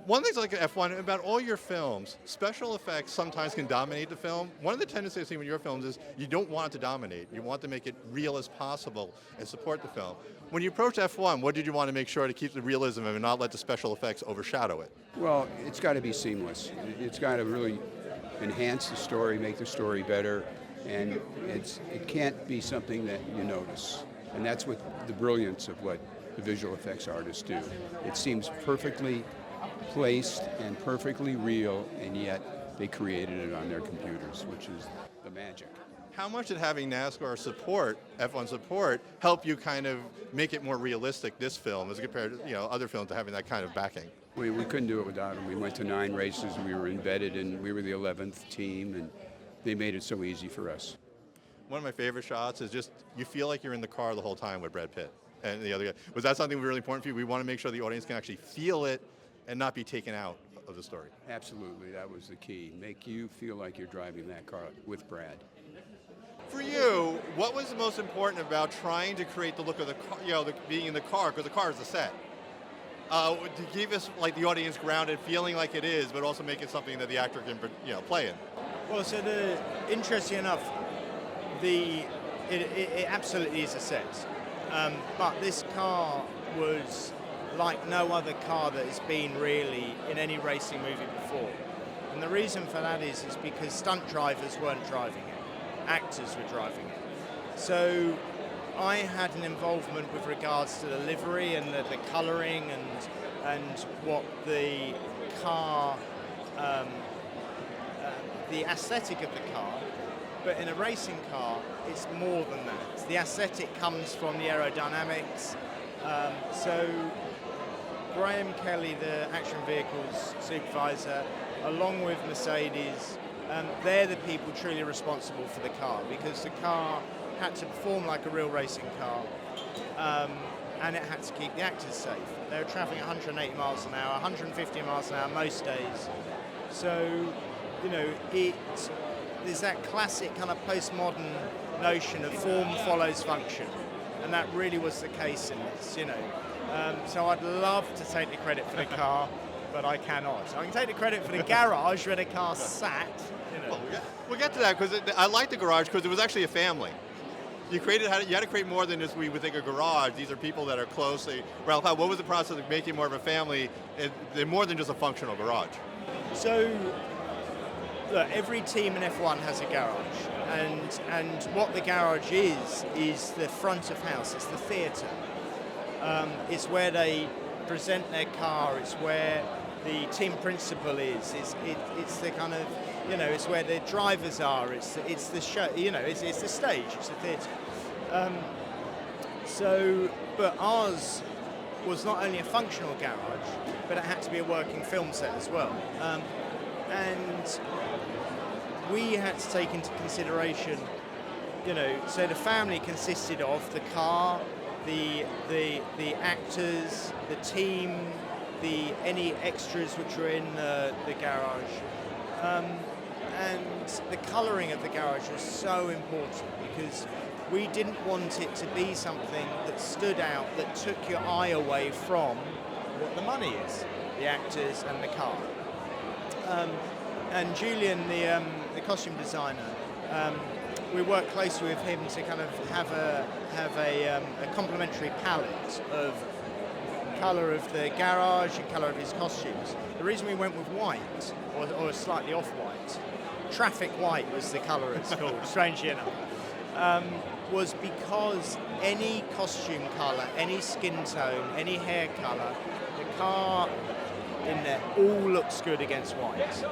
One of the things like F1, about all your films, special effects sometimes can dominate the film. One of the tendencies I see in your films is you don't want it to dominate. You want to make it real as possible and support the film. When you approach F1, what did you want to make sure to keep the realism and not let the special effects overshadow it? Well, it's got to be seamless. It's got to really enhance the story, make the story better, and it can't be something that you notice. And that's what the brilliance of what the visual effects artists do. It seems perfectly placed and perfectly real, and yet they created it on their computers, which is the magic. How much did having NASCAR support, F1 support, help you kind of make it more realistic, this film, as compared to other films to having that kind of backing? We couldn't do it without them. We went to 9 races, we were embedded, and we were the 11th team, and they made it so easy for us. One of my favorite shots is just, you feel like you're in the car the whole time with Brad Pitt and the other guy. Was that something really important for you? We want to make sure the audience can actually feel it and not be taken out of the story. Absolutely, that was the key. Make you feel like you're driving that car with Brad. For you, what was the most important about trying to create the look of the car, being in the car, because the car is the set? To keep us, like the audience, grounded, feeling like it is, but also make it something that the actor can, play in. Well, so interesting enough, it absolutely is a set, but this car was like no other car that has been really in any racing movie before. And the reason for that is because stunt drivers weren't driving it, actors were driving it. So I had an involvement with regards to the livery and the colouring and what the car, the aesthetic of the car. But in a racing car, it's more than that. The aesthetic comes from the aerodynamics. So Graham Kelly, the action vehicles supervisor, along with Mercedes, they're the people truly responsible for the car, because the car had to perform like a real racing car, and it had to keep the actors safe. They were traveling 180 miles an hour, 150 miles an hour most days. So, there's that classic kind of postmodern notion of form follows function, and that really was the case in this, So I'd love to take the credit for the car, but I cannot. I can take the credit for the garage where the car sat. Well, we'll get to that, because I like the garage because it was actually a family. You had to create more than just we would think a garage. These are people that are close. What was the process of making more of a family? They're more than just a functional garage. So, look, every team in F1 has a garage, and what the garage is the front of house. It's the theatre. It's where they present their car. It's where the team principal is. It's the kind of, it's where the drivers are. It's the show. It's the stage. It's the theatre. But ours was not only a functional garage, but it had to be a working film set as well. And we had to take into consideration, so the family consisted of the car, the actors, the team, any extras which were in the garage, and the colouring of the garage was so important, because we didn't want it to be something that stood out, that took your eye away from what the money is, the actors and the car. And Julian, the costume designer, we worked closely with him to kind of have a complementary palette of colour of the garage and colour of his costumes. The reason we went with white, or slightly off-white, traffic white was the colour it's called, strangely enough, was because any costume colour, any skin tone, any hair colour, the car in there all looks good against white.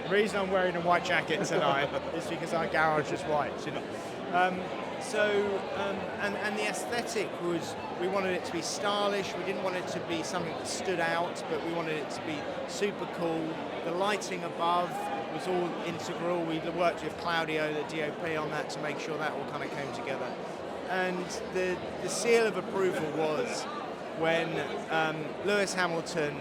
The reason I'm wearing a white jacket tonight is because our garage is white, and the aesthetic was, we wanted it to be stylish. We didn't want it to be something that stood out, but we wanted it to be super cool. The lighting above was all integral. We worked with Claudio, the DOP, on that to make sure that all kind of came together. And the seal of approval was when Lewis Hamilton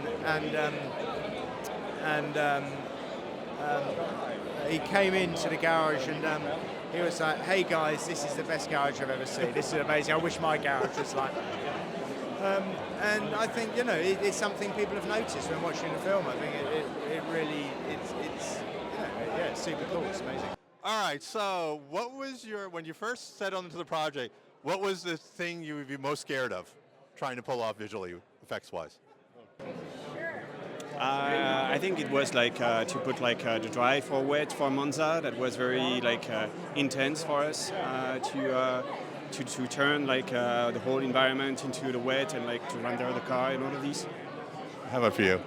he came into the garage and he was like, "Hey guys, this is the best garage I've ever seen. This is amazing. I wish my garage was like that." And I think, you know, it's something people have noticed when watching the film. I think it really, it's you know, yeah, it's super cool. It's amazing. All right, so what was when you first set on to the project, what was the thing you would be most scared of trying to pull off visually, effects-wise? I think it was like to put like the drive for wet for Monza. That was very like intense for us to turn like the whole environment into the wet and like to render the car and all of these. How about for you?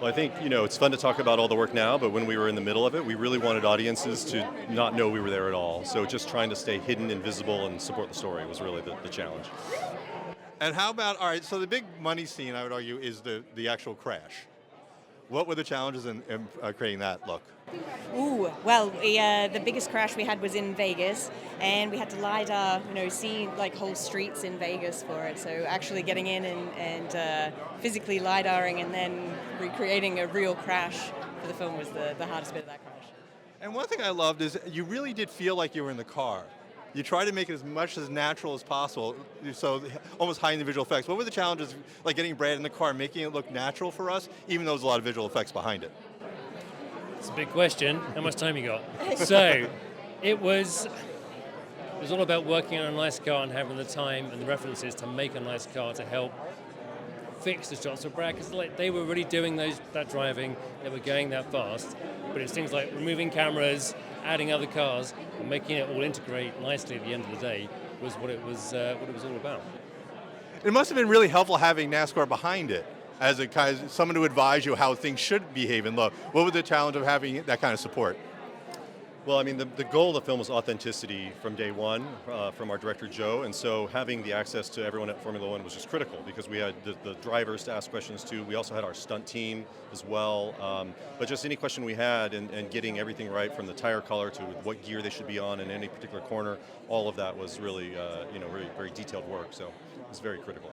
Well, I think, it's fun to talk about all the work now, but when we were in the middle of it, we really wanted audiences to not know we were there at all. So just trying to stay hidden, invisible, and support the story was really the challenge. And how about, all right, so the big money scene, I would argue, is the actual crash. What were the challenges in creating that look? Ooh, well, the biggest crash we had was in Vegas, and we had to LiDAR, see like whole streets in Vegas for it. So actually getting in and physically LiDARing and then recreating a real crash for the film was the hardest bit of that crash. And one thing I loved is you really did feel like you were in the car. You try to make it as much as natural as possible, so almost high in the visual effects. What were the challenges, like getting Brad in the car, making it look natural for us, even though there's a lot of visual effects behind it? It's a big question. How much time you got? So, it was all about working on a nice car and having the time and the references to make a nice car to help fix the shots for Brad, because they were really doing that driving, they were going that fast, but it's things like removing cameras, adding other cars, and making it all integrate nicely at the end of the day was what it was all about. It must have been really helpful having NASCAR behind it as someone to advise you how things should behave and look. What was the challenge of having that kind of support? Well, I mean, the goal of the film was authenticity from day one, from our director, Joe, and so having the access to everyone at Formula One was just critical because we had the drivers to ask questions to. We also had our stunt team as well, but just any question we had and getting everything right from the tire color to what gear they should be on in any particular corner, all of that was really, very, very detailed work, so it was very critical.